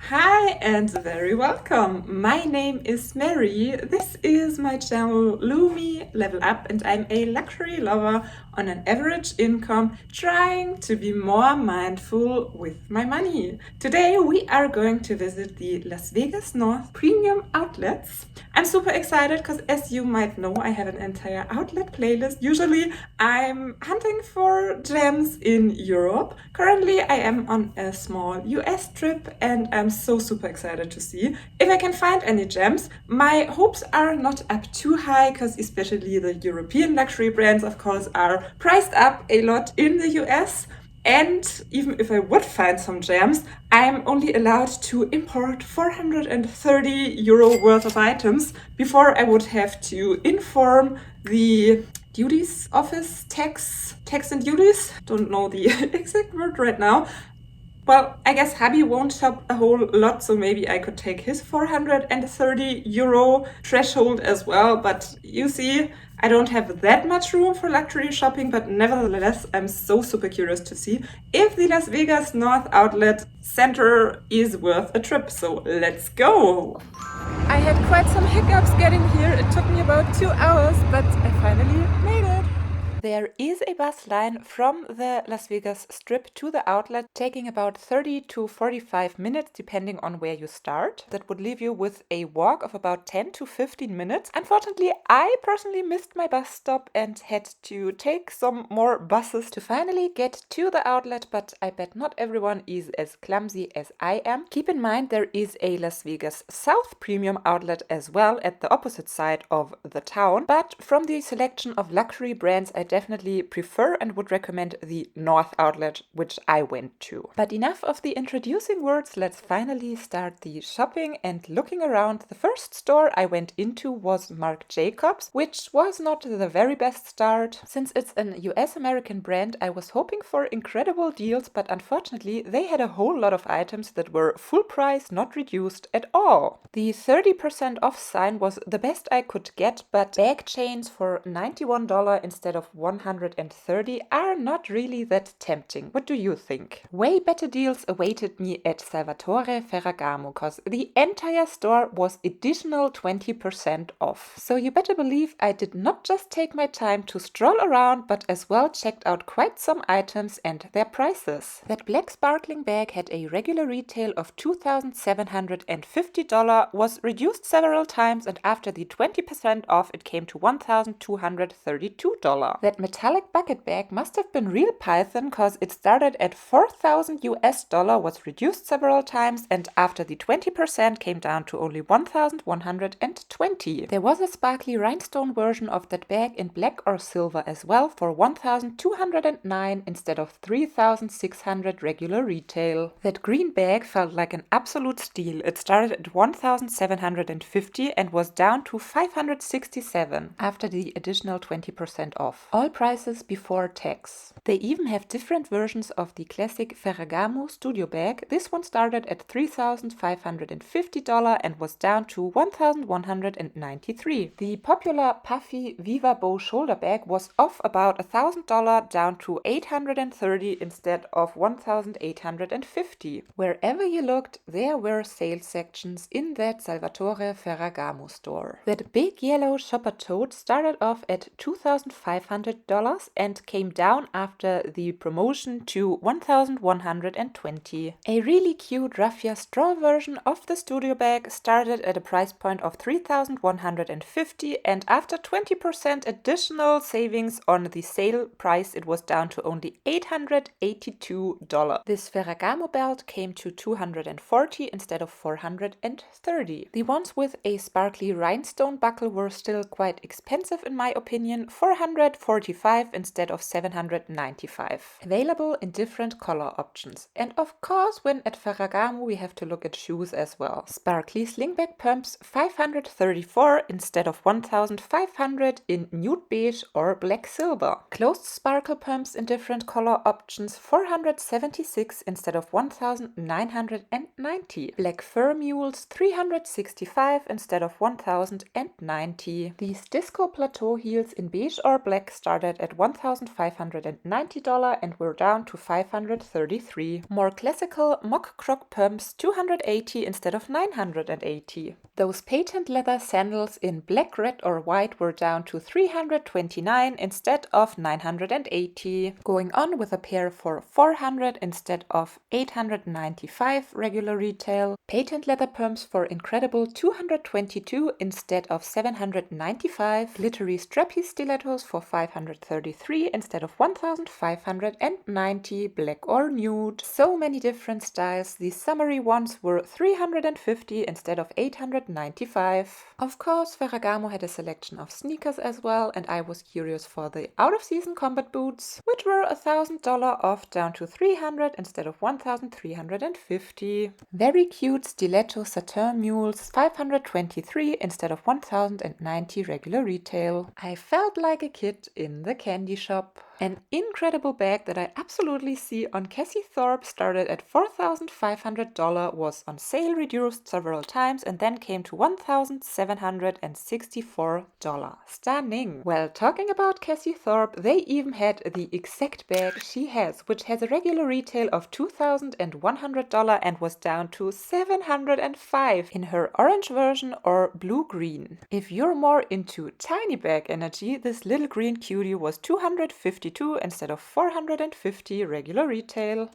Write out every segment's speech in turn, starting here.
Hi and very welcome. My name is Mary. This is my channel Lumi Level Up and I'm a luxury lover on an average income trying to be more mindful with my money. Today we are going to visit the Las Vegas North Premium Outlets. I'm super excited because as you might know I have an entire outlet playlist. Usually I'm hunting for gems in Europe. Currently I am on a small US trip and I'm so super excited to see if I can find any gems. My hopes are not up too high because especially the European luxury brands of course are priced up a lot in the US. And even if I would find some gems, I'm only allowed to import 430 euro worth of items before I would have to inform the duties office, tax and duties. Don't know the exact word right now. Well, I guess hubby won't shop a whole lot, so maybe I could take his 430 euro threshold as well. But you see, I don't have that much room for luxury shopping, but nevertheless, I'm so super curious to see if the Las Vegas North Outlet Center is worth a trip. So let's go! I had quite some hiccups getting here. It took me about 2 hours, but I finally made it. There is a bus line from the Las Vegas Strip to the outlet, taking about 30 to 45 minutes depending on where you start. That would leave you with a walk of about 10 to 15 minutes. Unfortunately, I personally missed my bus stop and had to take some more buses to finally get to the outlet, but I bet not everyone is as clumsy as I am. Keep in mind there is a Las Vegas South Premium Outlet as well at the opposite side of the town, but from the selection of luxury brands I definitely prefer and would recommend the North Outlet, which I went to. But enough of the introducing words, let's finally start the shopping and looking around. The first store I went into was Marc Jacobs, which was not the very best start. Since it's an US American brand, I was hoping for incredible deals, but unfortunately they had a whole lot of items that were full price, not reduced at all. The 30% off sign was the best I could get, but bag chains for $91 instead of $130 are not really that tempting. What do you think? Way better deals awaited me at Salvatore Ferragamo because the entire store was additional 20% off. So you better believe I did not just take my time to stroll around, but as well checked out quite some items and their prices. That black sparkling bag had a regular retail of $2,750, was reduced several times, and after the 20% off it came to $1,232. That metallic bucket bag must have been real python because it started at $4,000 US, was reduced several times, and after the 20% came down to only $1,120. There was a sparkly rhinestone version of that bag in black or silver as well for $1,209 instead of $3,600 regular retail. That green bag felt like an absolute steal. It started at $1,750 and was down to $567 after the additional 20% off. All prices before tax. They even have different versions of the classic Ferragamo studio bag. This one started at $3,550 and was down to $1,193. The popular puffy Viva Bow shoulder bag was off about $1,000 down to $830 instead of $1,850. Wherever you looked, there were sales sections in that Salvatore Ferragamo store. That big yellow shopper tote started off at $2,500 and came down after the promotion to $1,120. A really cute raffia straw version of the studio bag started at a price point of $3,150 and after 20% additional savings on the sale price it was down to only $882. This Ferragamo belt came to $240 instead of $430. The ones with a sparkly rhinestone buckle were still quite expensive in my opinion, $445 instead of $795. Available in different color options. And of course, when at Ferragamo we have to look at shoes as well. Sparkly slingback pumps, $534 instead of $1,500 in nude beige or black silver. Closed sparkle pumps in different color options, $476 instead of $1,990. Black fur mules, $365 instead of $1,090. These disco plateau heels in beige or black started at $1,590 and were down to $533. More classical mock croc pumps, $280 instead of $980. Those patent leather sandals in black, red or white were down to $329 instead of $980. Going on with a pair for $400 instead of $895 regular retail. Patent leather pumps for incredible $222 instead of $795. Glittery strappy stilettos for $533 instead of $1,590, black or nude. So many different styles. These summery ones were $350 instead of $895. Of course, Ferragamo had a selection of sneakers as well, and I was curious for the out-of-season combat boots, which were $1,000 off, down to $300 instead of $1,350. Very cute stiletto satin mules, $523 instead of $1,090 regular retail. I felt like a kid in the candy shop. An incredible bag that I absolutely see on Cassie Thorpe started at $4,500, was on sale, reduced several times, and then came to $1,764. Stunning! Well, talking about Cassie Thorpe, they even had the exact bag she has, which has a regular retail of $2,100 and was down to $705 in her orange version or blue-green. If you're more into tiny bag energy, this little green cutie was $252 instead of $450 regular retail.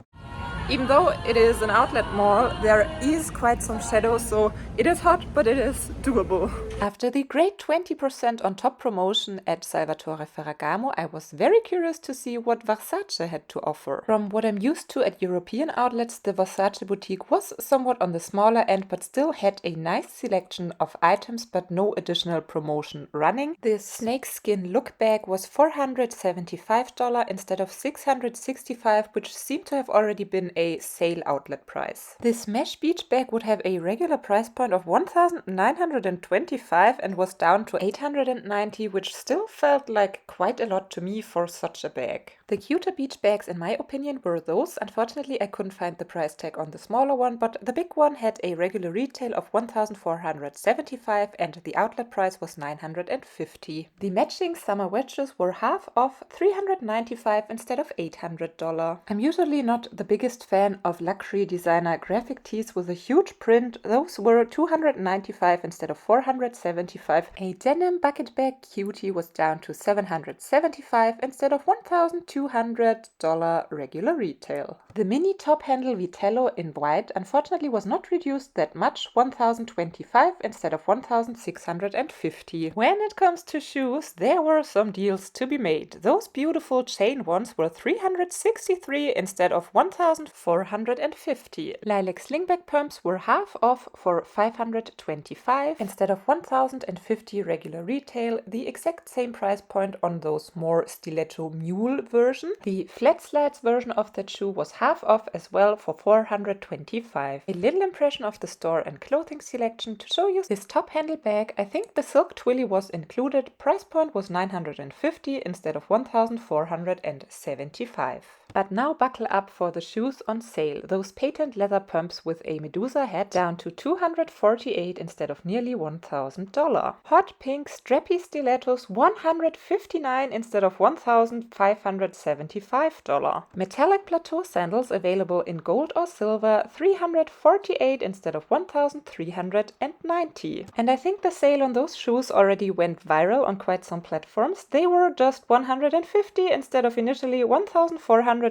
Even though it is an outlet mall, there is quite some shadow, so it is hot, but it is doable. After the great 20% on top promotion at Salvatore Ferragamo, I was very curious to see what Versace had to offer. From what I'm used to at European outlets, the Versace boutique was somewhat on the smaller end, but still had a nice selection of items, but no additional promotion running. This snakeskin look bag was $475 instead of $665, which seemed to have already been a sale outlet price. This mesh beach bag would have a regular price point of $1,925 and was down to $890, which still felt like quite a lot to me for such a bag. The cuter beach bags, in my opinion, were those. Unfortunately, I couldn't find the price tag on the smaller one, but the big one had a regular retail of $1,475 and the outlet price was $950. The matching summer wedges were half off, $395 instead of $800. I'm usually not the biggest fan of luxury designer graphic tees with a huge print. Those were $295 instead of $475. A denim bucket bag cutie was down to $775 instead of $1,200 regular retail. The mini top handle Vitello in white unfortunately was not reduced that much, $1,025 instead of $1,650. When it comes to shoes, there were some deals to be made. Those beautiful chain ones were $363 instead of $1,450. Lilac slingback pumps were half off for $525 instead of $1,050 regular retail, the exact same price point on those more stiletto mule version. The flat slides version of that shoe was half off as well for $425. A little impression of the store and clothing selection to show you this top handle bag. I think the silk twilly was included. Price point was $950 instead of $1,475. But now buckle up for the shoes on sale. Those patent leather pumps with a Medusa head, down to $248 instead of nearly $1,000. Hot pink strappy stilettos, $159 instead of $1,575. Metallic plateau sandals available in gold or silver, $348 instead of $1,390. And I think the sale on those shoes already went viral on quite some platforms. They were just $150 instead of initially $1,475.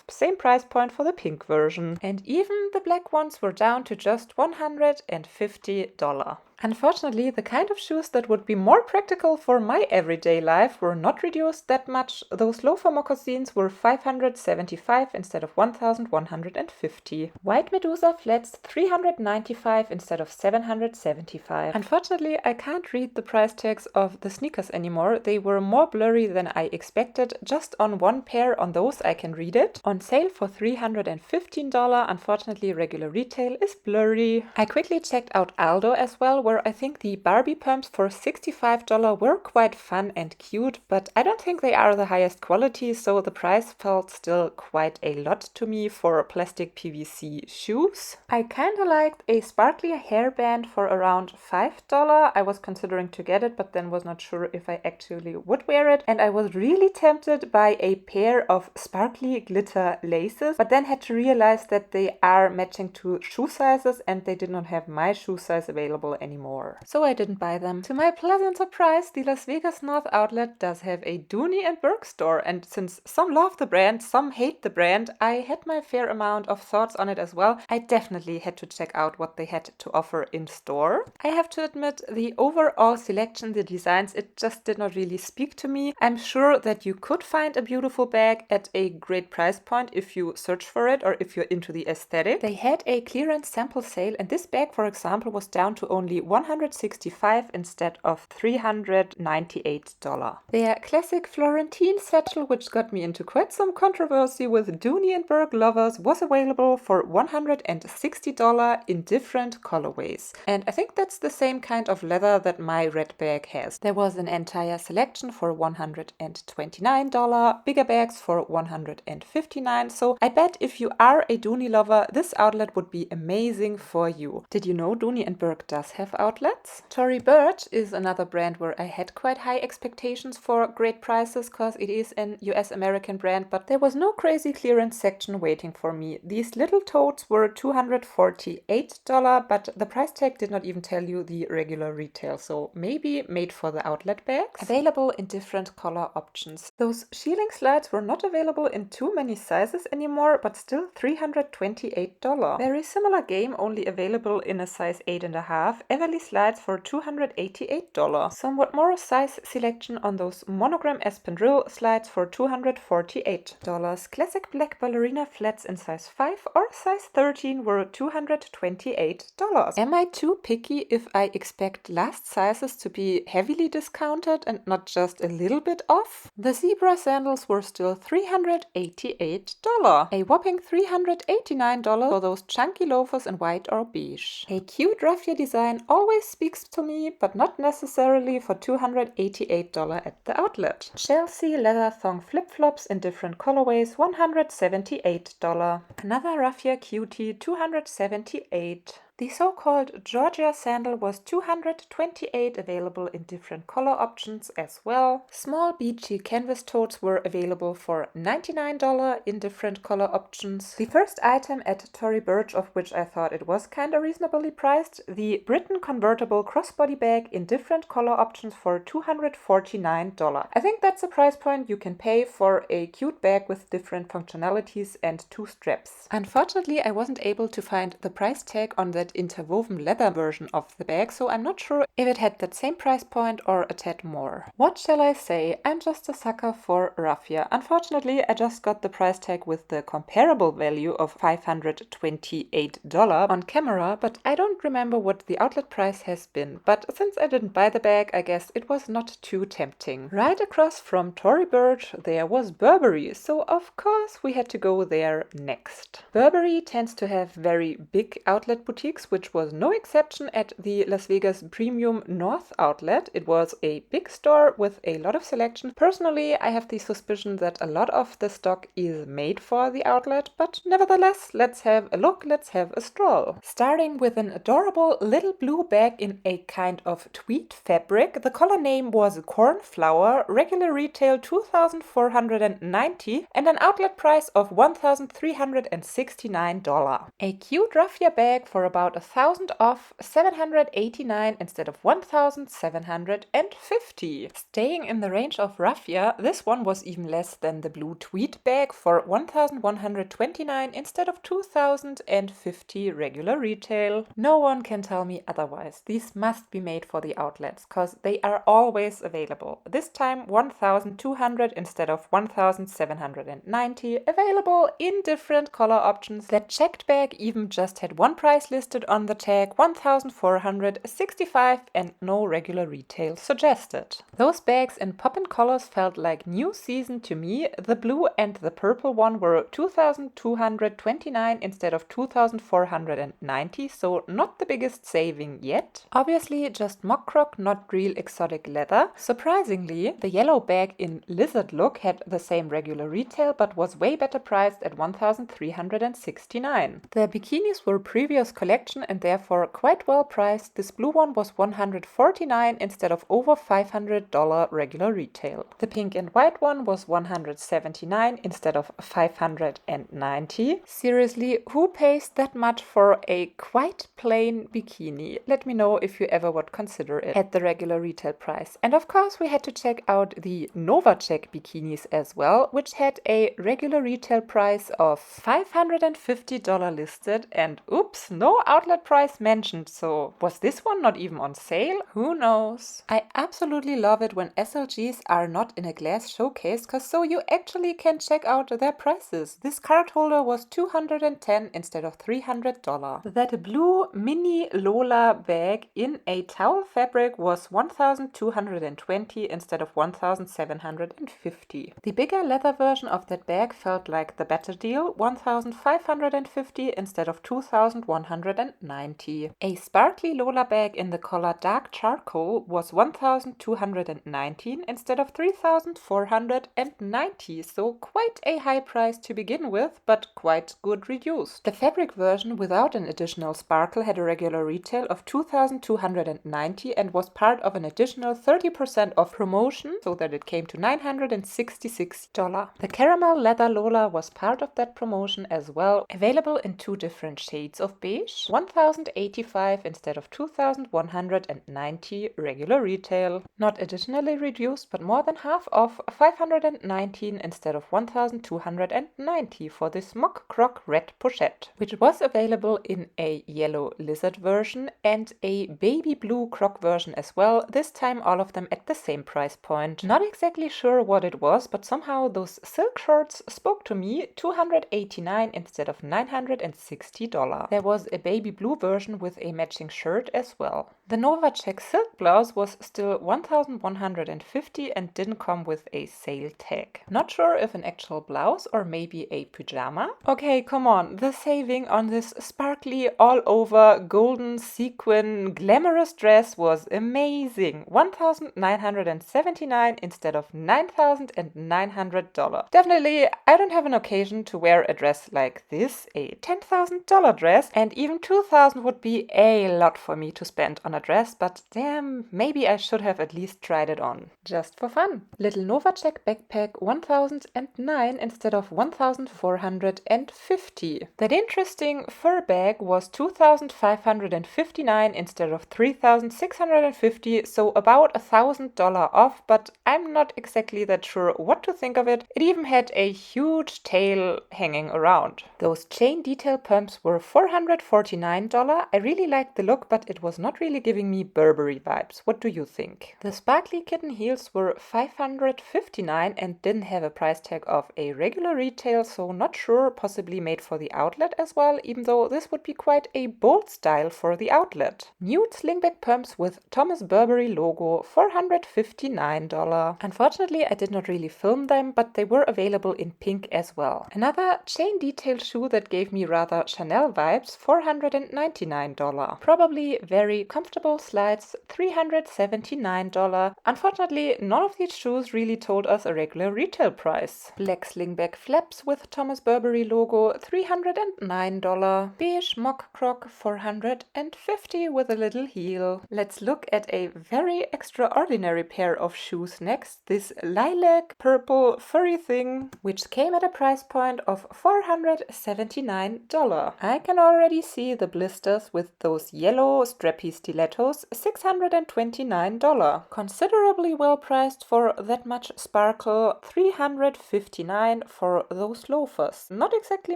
Same price point for the pink version. And even the black ones were down to just $150. Unfortunately, the kind of shoes that would be more practical for my everyday life were not reduced that much. Those loafer moccasins were $575 instead of $1,150. White Medusa flats $395 instead of $775. Unfortunately, I can't read the price tags of the sneakers anymore. They were more blurry than I expected. Just on one pair, on those I can read it. On sale for $315. Unfortunately, regular retail is blurry. I quickly checked out Aldo as well. where I think the Barbie pumps for $65 were quite fun and cute, but I don't think they are the highest quality, so the price felt still quite a lot to me for plastic PVC shoes. I kinda liked a sparkly hairband for around $5. I was considering to get it, but then was not sure if I actually would wear it, and I was really tempted by a pair of sparkly glitter laces, but then had to realize that they are matching to shoe sizes and they did not have my shoe size available anymore. So I didn't buy them. To my pleasant surprise, the Las Vegas North Outlet does have a Dooney and Burke store, and since some love the brand, some hate the brand, I had my fair amount of thoughts on it as well. I definitely had to check out what they had to offer in store. I have to admit, the overall selection, the designs, it just did not really speak to me. I'm sure that you could find a beautiful bag at a great price point if you search for it or if you're into the aesthetic. They had a clearance sample sale, and this bag, for example, was down to only $165 instead of $398. Their classic Florentine satchel, which got me into quite some controversy with Dooney and Burke lovers, was available for $160 in different colorways. And I think that's the same kind of leather that my red bag has. There was an entire selection for $129, bigger bags for $159, so I bet if you are a Dooney lover, this outlet would be amazing for you. Did you know Dooney and Burke does have outlets? Tory Burch is another brand where I had quite high expectations for great prices because it is an US American brand, but there was no crazy clearance section waiting for me. These little totes were $248, but the price tag did not even tell you the regular retail, so maybe made for the outlet bags. Available in different color options. Those shielding slides were not available in too many sizes anymore, but still $328. Very similar game, only available in a size 8.5. Everly slides for $288. Somewhat more size selection on those monogram Espandrel slides for $248. Classic black ballerina flats in size 5 or size 13 were $228. Am I too picky if I expect last sizes to be heavily discounted and not just a little bit off? The zebra sandals were still $388. A whopping $389 for those chunky loafers in white or beige. A cute raffia design always speaks to me, but not necessarily for $288 at the outlet. Chelsea leather thong flip-flops in different colorways, $178. Another raffia cutie, $278. The so-called Georgia sandal was $228, available in different color options as well. Small beachy canvas totes were available for $99 in different color options. The first item at Tory Burch, of which I thought it was kinda reasonably priced, the Britain convertible crossbody bag in different color options for $249. I think that's a price point you can pay for a cute bag with different functionalities and 2 straps. Unfortunately, I wasn't able to find the price tag on that interwoven leather version of the bag, so I'm not sure if it had that same price point or a tad more. What shall I say? I'm just a sucker for raffia. Unfortunately, I just got the price tag with the comparable value of $528 on camera, but I don't remember what the outlet price has been. But since I didn't buy the bag, I guess it was not too tempting. Right across from Tory Burch, there was Burberry, so of course we had to go there next. Burberry tends to have very big outlet boutiques, which was no exception at the Las Vegas Premium North Outlet. It was a big store with a lot of selection. Personally, I have the suspicion that a lot of the stock is made for the outlet, but nevertheless, let's have a look, let's have a stroll. Starting with an adorable little blue bag in a kind of tweed fabric. The color name was Cornflower, regular retail $2,490 and an outlet price of $1,369. A cute raffia bag for about $1,000 off, $789 instead of $1,750. Staying in the range of raffia, this one was even less than the blue tweed bag for $1,129 instead of $2,050 regular retail. No one can tell me otherwise. These must be made for the outlets, cause they are always available. This time $1,200 instead of $1,790, available in different color options. That checked bag even just had one price list listed on the tag 1,465 and no regular retail suggested. Those bags in poppin' colors felt like new season to me. The blue and the purple one were 2,229 instead of 2,490, so not the biggest saving yet. Obviously just mock croc, not real exotic leather. Surprisingly, the yellow bag in lizard look had the same regular retail but was way better priced at 1,369. The bikinis were previous collection and therefore quite well priced. This blue one was 149 instead of over $500 regular retail. The pink and white one was 179 instead of 590. Seriously, who pays that much for a quite plain bikini? Let me know if you ever would consider it at the regular retail price. And of course we had to check out the Novacek bikinis as well, which had a regular retail price of $550 listed and oops, no outlet price mentioned. So was this one not even on sale? Who knows? I absolutely love it when SLGs are not in a glass showcase, cause so you actually can check out their prices. This card holder was $210 instead of $300. That blue mini Lola bag in a towel fabric was $1,220 instead of $1,750. The bigger leather version of that bag felt like the better deal, $1,550 instead of $2,190. A sparkly Lola bag in the color dark charcoal was $1,219 instead of $3,490, so quite a high price to begin with, but quite good reduced. The fabric version without an additional sparkle had a regular retail of $2,290 and was part of an additional 30% off promotion, so that it came to $966. The caramel leather Lola was part of that promotion as well, available in two different shades of beige, $1,085 instead of $2,190 regular retail. Not additionally reduced, but more than half off, $519 instead of $1,290 for this mock croc red pochette, which was available in a yellow lizard version and a baby blue croc version as well, this time all of them at the same price point. Not exactly sure what it was, but somehow those silk shorts spoke to me, $289 instead of $960. There was a baby blue version with a matching shirt as well. The Novacek silk blouse was still $1,150 and didn't come with a sale tag. Not sure if an actual blouse or maybe a pyjama. Okay, come on, the saving on this sparkly all over golden sequin glamorous dress was amazing. $1,979 instead of $9,900. Definitely, I don't have an occasion to wear a dress like this, a $10,000 dress, and even $2,000 would be a lot for me to spend on a dress, but damn, maybe I should have at least tried it on. Just for fun. Little Novacek backpack, $1,009 instead of $1,450. That interesting fur bag was $2,559 instead of $3,650, so about $1,000 off, but I'm not exactly that sure what to think of it. It even had a huge tail hanging around. Those chain detail pumps were $449. I really liked the look, but it was not really giving me Burberry vibes. What do you think? The sparkly kitten heels were $559 and didn't have a price tag of a regular retail, so not sure, possibly made for the outlet as well, even though this would be quite a bold style for the outlet. Nude slingback pumps with Thomas Burberry logo, $459. Unfortunately, I did not really film them, but they were available in pink as well. Another chain detail shoe that gave me rather Chanel vibes, $499. Probably very comfortable slides, $379. Unfortunately, none of these shoes really told us a regular retail price. Black slingback flaps with Thomas Burberry logo, $309. Beige mock croc, $450 with a little heel. Let's look at a very extraordinary pair of shoes next. This lilac purple furry thing, which came at a price point of $479. I can already see the blisters with those yellow strappy stilettos, $629. Considerably well priced for that much sparkle, $359 for those loafers. Not exactly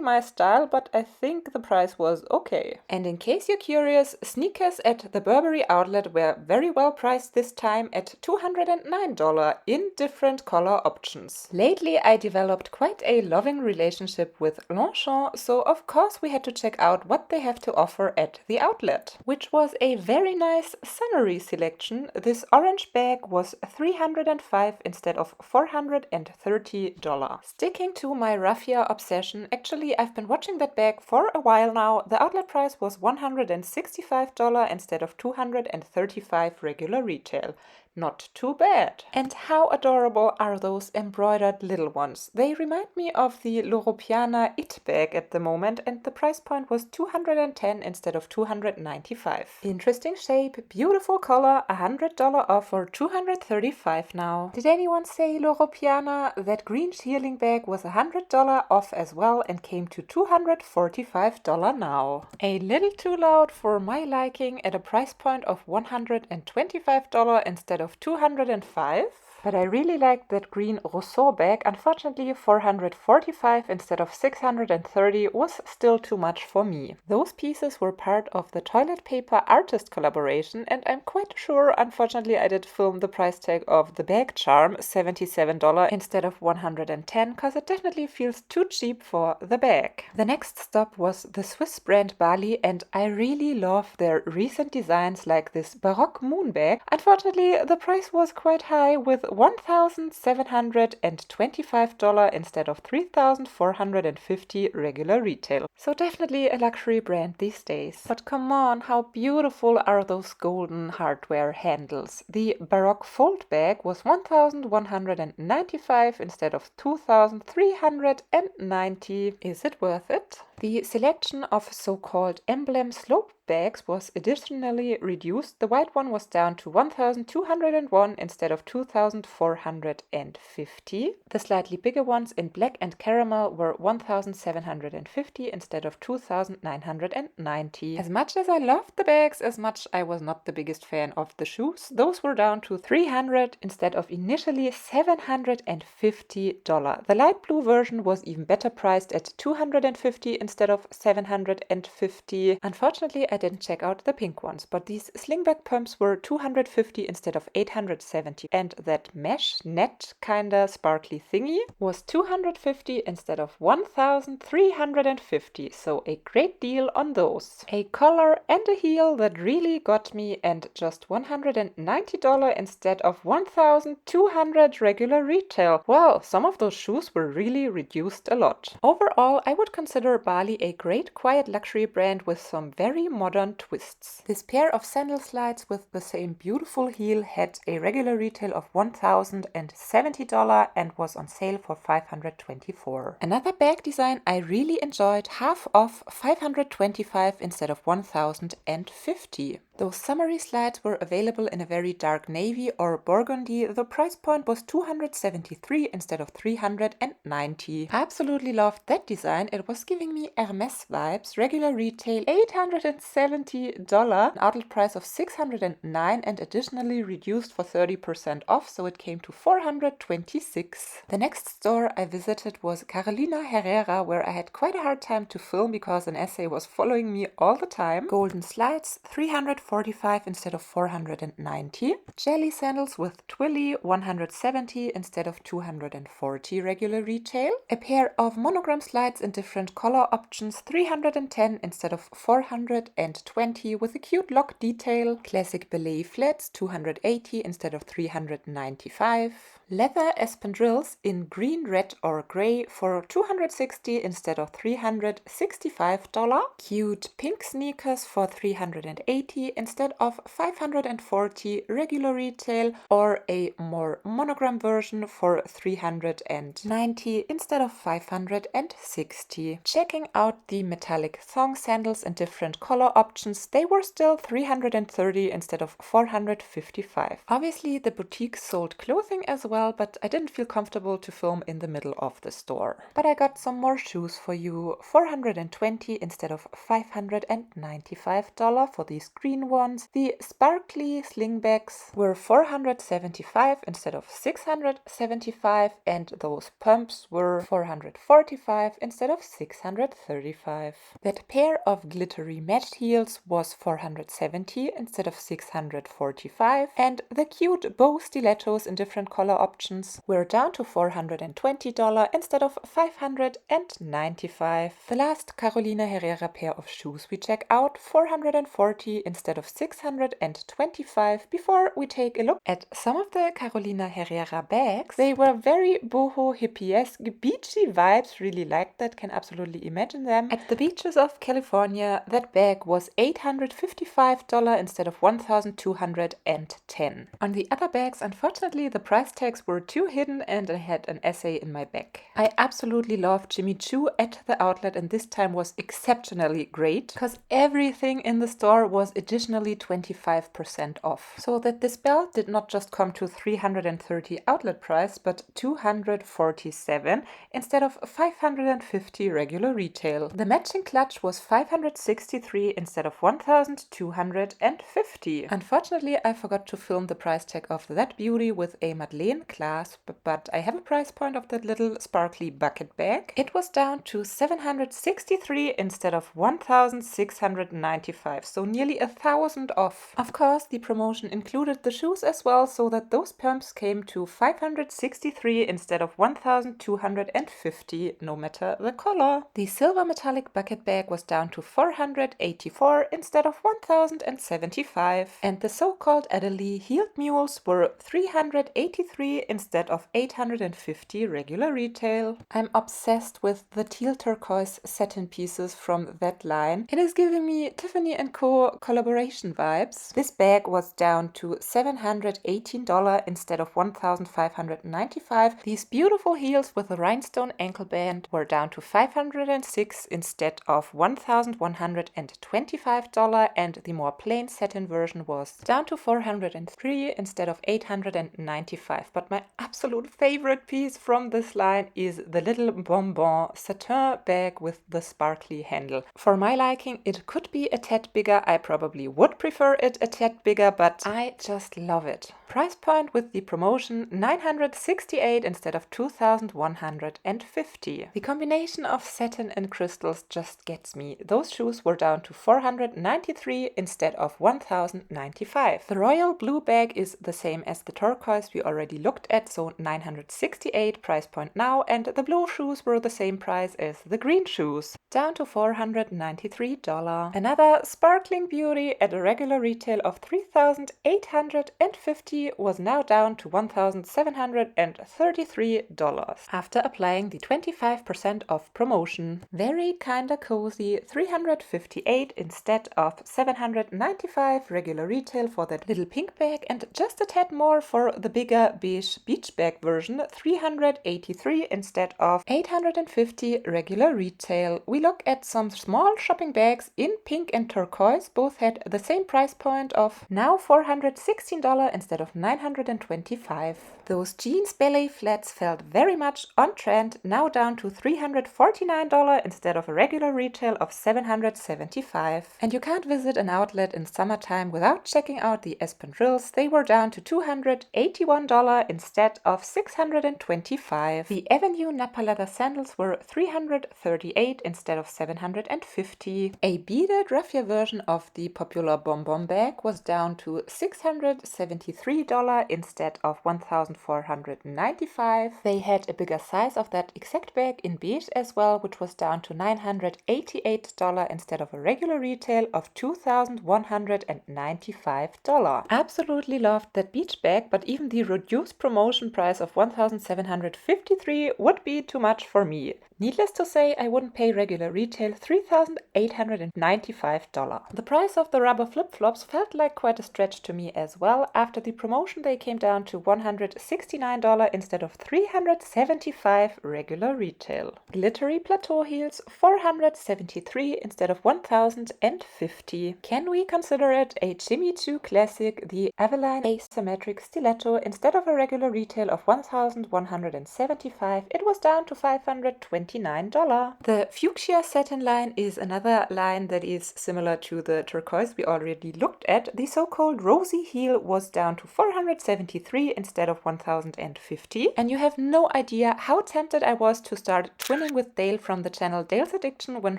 my style, but I think the price was okay. And in case you're curious, sneakers at the Burberry Outlet were very well priced this time at $209 in different color options. Lately I developed quite a loving relationship with Longchamp, so of course we had to check out what they have to offer at the outlet, which was a very nice summery selection. This orange bag was $305 instead of $430. Sticking to my raffia obsession, actually I've been watching that bag for a while now. The outlet price was $165 instead of $235 regular retail. Not too bad. And how adorable are those embroidered little ones? They remind me of the L'Europeana It bag at the moment, and the price point was $210 instead of $295. Interesting shape, beautiful color, $100 off for $235 now. Did anyone say L'Europeana? That green shearling bag was $100 off as well and came to $245 now. A little too loud for my liking at a price point of $125 instead of $205. But I really liked that green Rousseau bag. Unfortunately, $445 instead of $630 was still too much for me. Those pieces were part of the toilet paper artist collaboration, and I'm quite sure, unfortunately, I did film the price tag of the bag charm, $77 instead of $110, because it definitely feels too cheap for the bag. The next stop was the Swiss brand Bally, and I really love their recent designs like this Baroque moon bag. Unfortunately, the price was quite high with $1,725 instead of $3,450 regular retail. So definitely a luxury brand these days. But come on, how beautiful are those golden hardware handles. The Baroque fold bag was $1,195 instead of $2,390. Is it worth it? The selection of so-called emblem slope bags was additionally reduced. The white one was down to $1,201 instead of $2,450. The slightly bigger ones in black and caramel were $1,750 instead of $2,990. As much as I loved the bags, as much I was not the biggest fan of the shoes. Those were down to $300 instead of initially $750. The light blue version was even better priced at $250 instead of $750. Unfortunately, I didn't check out the pink ones, but these slingback pumps were $250 instead of $870. And that mesh net kinda sparkly thingy was $250 instead of $1,350. So a great deal on those. A collar and a heel that really got me, and just $190 instead of $1,200 regular retail. Wow, some of those shoes were really reduced a lot. Overall, I would consider Bally a great quiet luxury brand with some very modern twists. This pair of sandal slides with the same beautiful heel had a regular retail of $1,070 and was on sale for $524. Another bag design I really enjoyed, half off, $525 instead of $1,050. Those summery slides were available in a very dark navy or burgundy. The price point was $273 instead of $390. I absolutely loved that design. It was giving me Hermes vibes. Regular retail $870, an outlet price of $609 and additionally reduced for 30% off, so it came to $426. The next store I visited was Carolina Herrera, where I had quite a hard time to film because an essay was following me all the time. Golden slides, $345 instead of $490. Jelly sandals with twilly, $170 instead of $240 regular retail. A pair of monogram slides in different color options, $310 instead of $420 with a cute lock detail. Classic ballet flats, $280 instead of $395. Leather espandrilles in green, red or gray for $260 instead of $365. Cute pink sneakers for $380 instead of $540 regular retail, or a more monogram version for $390 instead of $560. Checking out the metallic thong sandals in different color options, they were still $330 instead of $455. Obviously the boutique sold clothing as well, but I didn't feel comfortable to film in the middle of the store. But I got some more shoes for you, $420 instead of $595 for these green ones. The sparkly slingbacks were $475 instead of $675, and those pumps were $445 instead of $635. That pair of glittery matched heels was $470 instead of $645, and the cute bow stilettos in different color options were down to $420 instead of $595. The last Carolina Herrera pair of shoes we check out, $440 instead of $625. Before we take a look at some of the Carolina Herrera bags, they were very boho hippie-esque, beachy vibes. Really liked that, can absolutely imagine them. At the beaches of California, that bag was $855 instead of $1,210. On the other bags, unfortunately, the price tags were too hidden and I had an essay in my bag. I absolutely loved Choo at the outlet, and this time was exceptionally great because everything in the store was additionally 25% off. So that this belt did not just come to $330 outlet price, but $247 instead of $550 regular retail. The matching clutch was $563 instead of $1,250. Unfortunately, I forgot to film the price tag of that beauty with a Madeleine clasp, but I have a price point of that little sparkly bucket bag. It was down to $763 instead of $1,695, so nearly $1,000 off. Of course, the promotion included the shoes as well, so that those pumps came to $563 instead of $1,250, no matter the color. The silver metallic bucket bag was down to $484 instead of $1,075, and the so-called Adelie heeled mules were $383 instead of $850 regular retail. I'm obsessed with the teal turquoise satin pieces from that line. It is giving me Tiffany & Co. collaboration vibes. This bag was down to $718 instead of $1,595. These beautiful heels with a rhinestone ankle band were down to $506 instead of $1,125, and the more plain satin version was down to $403 instead of $895. But my absolute favorite piece from this line is the little bonbon satin bag with the sparkly handle. For my liking, it could be a tad bigger. I probably would prefer it a tad bigger, but I just love it. Price point with the promotion, $968 instead of $2,150. The combination of satin and crystals just gets me. Those shoes were down to $493 instead of $1,095. The royal blue bag is the same as the turquoise we already looked at, so $968 price point now, and the blue shoes were the same price as the green shoes, down to $493. Another sparkling beauty at a regular retail of $3,850 was now down to $1,733 after applying the 25% off promotion. Very kinda cozy, $358 instead of $795 regular retail for that little pink bag, and just a tad more for the bigger beige beach bag version, $383 instead of $850 regular retail. We look at some small shopping bags in pink and turquoise. Both had the same price point of now $416 instead of $925. Those jeans ballet flats felt very much on trend, now down to $349 instead of a regular retail of $775. And you can't visit an outlet in summertime without checking out the espadrilles. They were down to $281 instead of $625. The Avenue Napa leather sandals were $338 instead of $750. A beaded raffia version of the popular bonbon bag was down to $673 instead of $1,495. They had a bigger size of that exact bag in beige as well, which was down to $988 instead of a regular retail of $2,195. Absolutely loved that beach bag, but even the reduced promotion price of $1,753 would be too much for me. Needless to say, I wouldn't pay regular retail $3,895. The price of the rubber flip-flops felt like quite a stretch to me as well. After the promotion, they came down to $169 instead of $375 regular retail. Glittery plateau heels, $473 instead of $1,050. Can we consider it a Jimmy Choo classic, the Aveline asymmetric stiletto? Instead of a regular retail of $1,175, it was down to $529. The fuchsia satin line is another line that is similar to the turquoise we already looked at. The so-called rosy heel was down to 473 instead of 1050. And you have no idea how tempted I was to start twinning with Dale from the channel Dale's Addiction when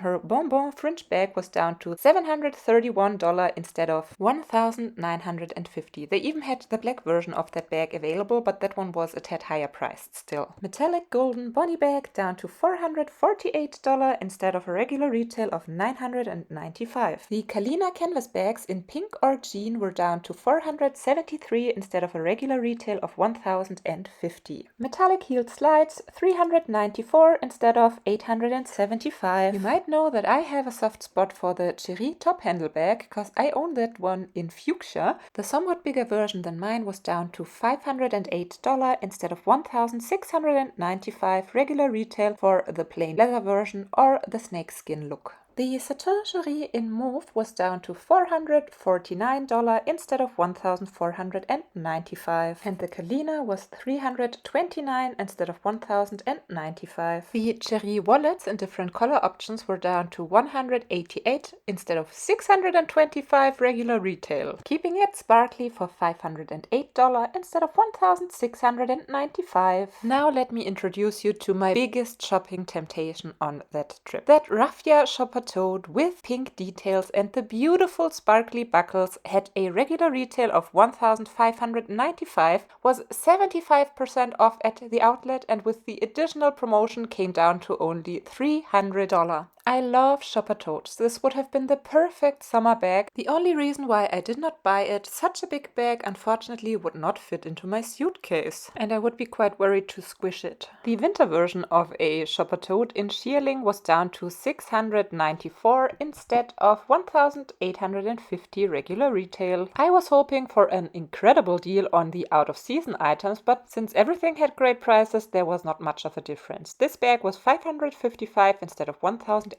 her bonbon fringe bag was down to $731 instead of 1950. They even had the black version of that bag available, but that one was a tad higher priced still. Metallic golden Bonnie bag down to $448 instead of a regular retail of $995. The Kalina canvas bags in pink or jean were down to $473 instead of a regular retail of $1,050. Metallic heeled slides $394 instead of $875. You might know that I have a soft spot for the Cherie top handle bag because I own that one in fuchsia. The somewhat bigger version than mine was down to $508 instead of $1,695 regular retail for the plain leather version or the snakeskin look. The Satin Cherie in mauve was down to $449 instead of $1,495. And the Kalina was $329 instead of $1,095. The Cherie wallets in different color options were down to $188 instead of $625 regular retail, keeping it sparkly for $508 instead of $1,695. Now let me introduce you to my biggest shopping temptation on that trip. That raffia shopper toad with pink details and the beautiful sparkly buckles had a regular retail of $1,595, was 75% off at the outlet, and with the additional promotion came down to only $300. I love shopper totes. This would have been the perfect summer bag. The only reason why I did not buy it, such a big bag unfortunately would not fit into my suitcase, and I would be quite worried to squish it. The winter version of a shopper tote in shearling was down to $694 instead of $1,850 regular retail. I was hoping for an incredible deal on the out of season items, but since everything had great prices, there was not much of a difference. This bag was $555 instead of $1,850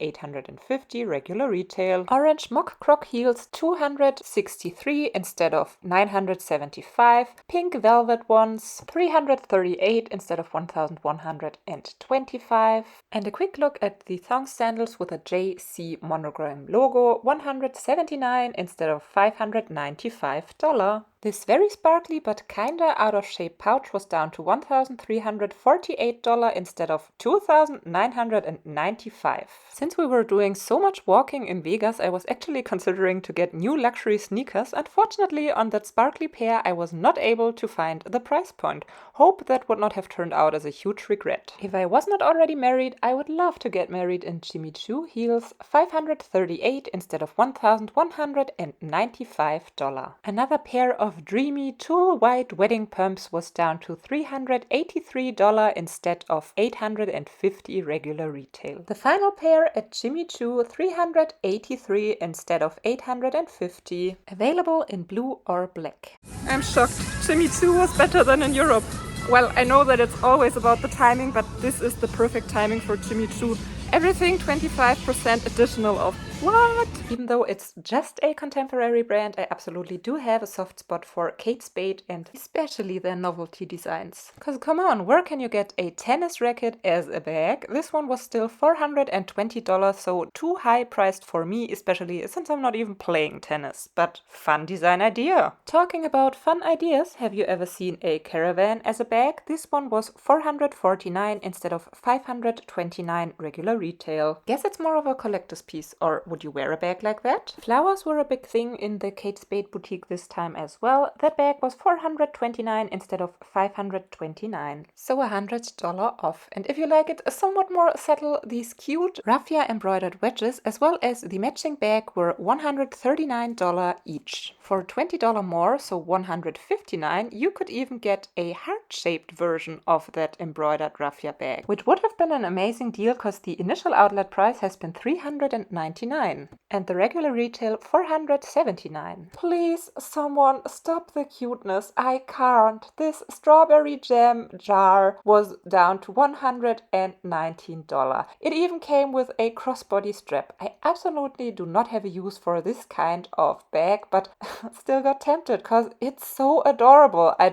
regular retail. Orange mock croc heels $263 instead of $975. Pink velvet ones $338 instead of $1,125. And a quick look at the thong sandals with a JC monogram logo, $179 instead of $595. This very sparkly but kinda out of shape pouch was down to $1,348 instead of $2,995. Since we were doing so much walking in Vegas, I was actually considering to get new luxury sneakers. Unfortunately, on that sparkly pair, I was not able to find the price point. Hope that would not have turned out as a huge regret. If I was not already married, I would love to get married in Jimmy Choo heels, $538 instead of $1,195. Another pair of dreamy tulle white wedding pumps was down to $383 instead of $850 regular retail. The final pair at Jimmy Choo, $383 instead of $850. Available in blue or black. I'm shocked. Jimmy Choo was better than in Europe. Well, I know that it's always about the timing, but this is the perfect timing for Jimmy Choo. Everything 25% additional off. What? Even though it's just a contemporary brand, I absolutely do have a soft spot for Kate Spade and especially their novelty designs. Because come on, where can you get a tennis racket as a bag? This one was still $420, so too high priced for me, especially since I'm not even playing tennis. But fun design idea. Talking about fun ideas, have you ever seen a caravan as a bag? This one was $449 instead of $529 regular retail. Guess it's more of a collector's piece, or would you wear a bag like that? Flowers were a big thing in the Kate Spade boutique this time as well. That bag was $429 instead of $529, so $100 off. And if you like it somewhat more subtle, these cute raffia embroidered wedges as well as the matching bag were $139 each. For $20 more, so $159, you could even get a heart-shaped version of that embroidered raffia bag, which would have been an amazing deal because the initial outlet price has been $399 and the regular retail $479. Please, someone stop the cuteness. I can't. This strawberry jam jar was down to $119. It even came with a crossbody strap. I absolutely do not have a use for this kind of bag, but still got tempted because it's so adorable. I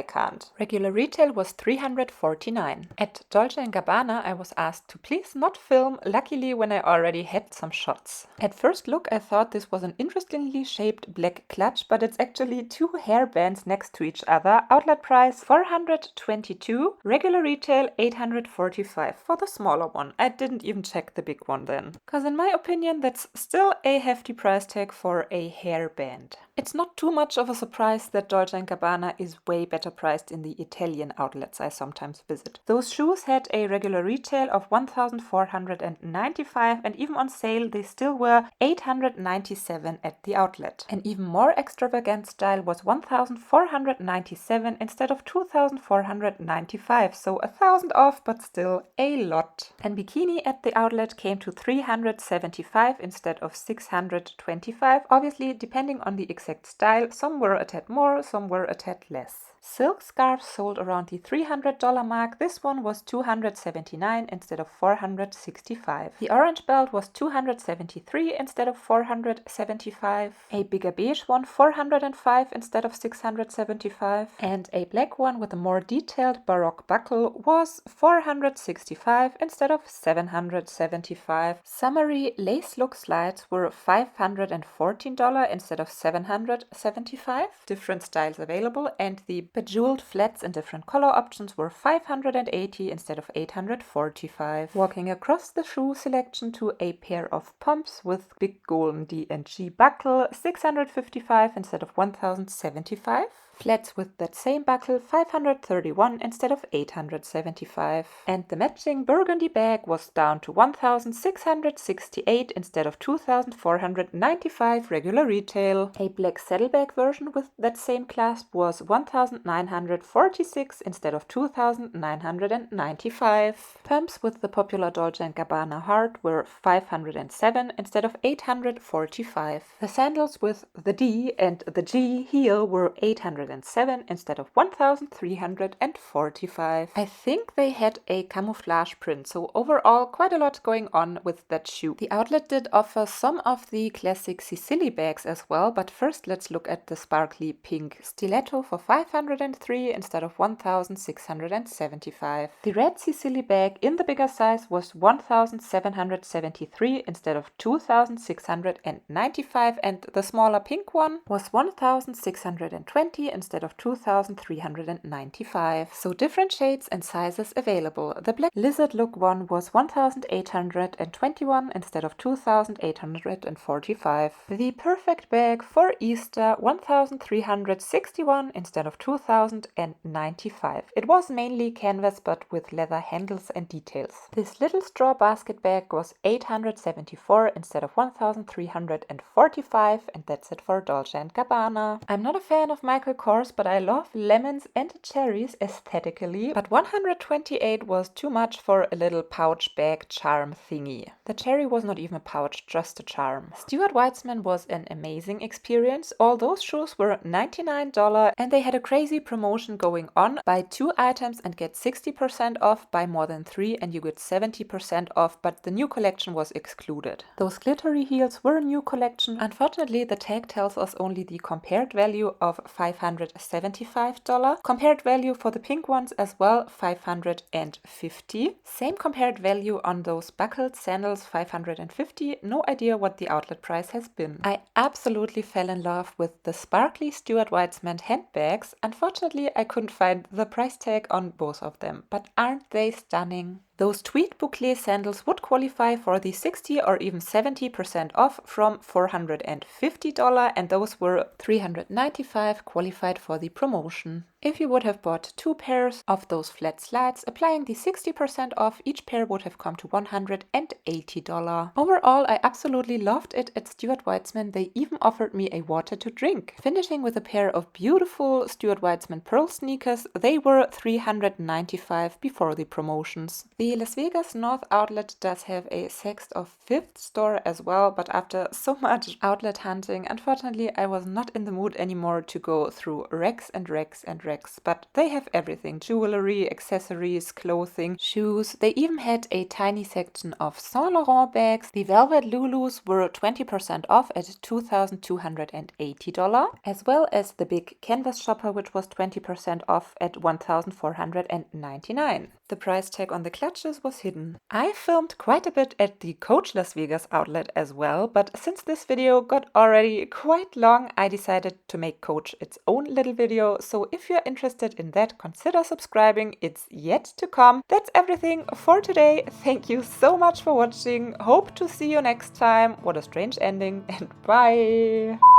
can't. Regular retail was $349. At Dolce & Gabbana, I was asked to please not not film, luckily, when I already had some shots. At first look, I thought this was an interestingly shaped black clutch, but it's actually two hairbands next to each other. Outlet price $422, regular retail $845 for the smaller one. I didn't even check the big one then, because in my opinion that's still a hefty price tag for a hairband. It's not too much of a surprise that Dolce & Gabbana is way better priced in the Italian outlets I sometimes visit. Those shoes had a regular retail of $1,495 and even on sale they still were $897 at the outlet. An even more extravagant style was $1,497 instead of $2,495, so $1,000 off but still a lot. And bikini at the outlet came to $375 instead of $625, obviously depending on the exact style. Some were a tad more, some were a tad less. Silk scarves sold around the $300 mark. This one was $279 instead of $465. The orange belt was $273 instead of $475. A bigger beige one $405 instead of $675. And a black one with a more detailed baroque buckle was $465 instead of $775. Summery lace look slides were $514 instead of $775. Different styles available, and the bejeweled flats in different color options were $580 instead of $845. Walking across the shoe selection to a pair of pumps with big golden D&G buckle, $655 instead of $1,075. Flats with that same buckle, $531 instead of $875. And the matching burgundy bag was down to $1,668 instead of $2,495 regular retail. A black saddlebag version with that same clasp was $1,946 instead of $2,995. Pumps with the popular Dolce & Gabbana heart were $507 instead of $845. The sandals with the D and the G heel were $807 instead of $1,345. I think they had a camouflage print, so overall quite a lot going on with that shoe. The outlet did offer some of the classic Sicily bags as well, but first let's look at the sparkly pink stiletto for $503 instead of $1,675. The red Sicily bag in the bigger size was $1,773 instead of $2,695, and the smaller pink one was $1,620 instead of $2,395. So different shades and sizes available. The black lizard look one was $1,821 instead of $2,845. The perfect bag for Easter $1,361 instead of $2,095. It was mainly canvas but with leather handles and details. This little straw basket bag was $874 instead of $1,345, and that's it for Dolce & Gabbana. I'm not a fan of Michael Kors, but I love lemons and cherries aesthetically, but $128 was too much for a little pouch bag charm thingy. The cherry was not even a pouch, just a charm. Stuart Weitzman was an amazing experience. All those shoes were $99 and they had a crazy promotion going on. Buy 2 items and get 60% off, buy more than 3 and you get 70% off, but the new collection was excluded. Those glittery heels were a new collection. Unfortunately, the tag tells us only the compared value of $575. Compared value for the pink ones as well, $550. Same compared value on those buckled sandals, $550. No idea what the outlet price has been. I absolutely fell in love with the sparkly Stuart Weitzman handbags. Unfortunately, I couldn't find the price tag on both of them, but aren't they stunning? Those tweed boucle sandals would qualify for the 60 or even 70% off from $450, and those were $395 qualified for the promotion. If you would have bought 2 pairs of those flat slides, applying the 60% off, each pair would have come to $180. Overall, I absolutely loved it at Stuart Weitzman. They even offered me a water to drink. Finishing with a pair of beautiful Stuart Weitzman pearl sneakers, they were $395 before the promotions. The Las Vegas North Outlet does have a 6th or 5th store as well, but after so much outlet hunting, unfortunately I was not in the mood anymore to go through racks and racks and racks. But they have everything: jewelry, accessories, clothing, shoes. They even had a tiny section of Saint Laurent bags. The velvet Lulus were 20% off at $2,280, as well as the big canvas shopper, which was 20% off at $1,499. The price tag on the clutch purchase was hidden. I filmed quite a bit at the Coach Las Vegas outlet as well, but since this video got already quite long, I decided to make Coach its own little video. So if you're interested in that, consider subscribing. It's yet to come. That's everything for today. Thank you so much for watching. Hope to see you next time. What a strange ending, and bye!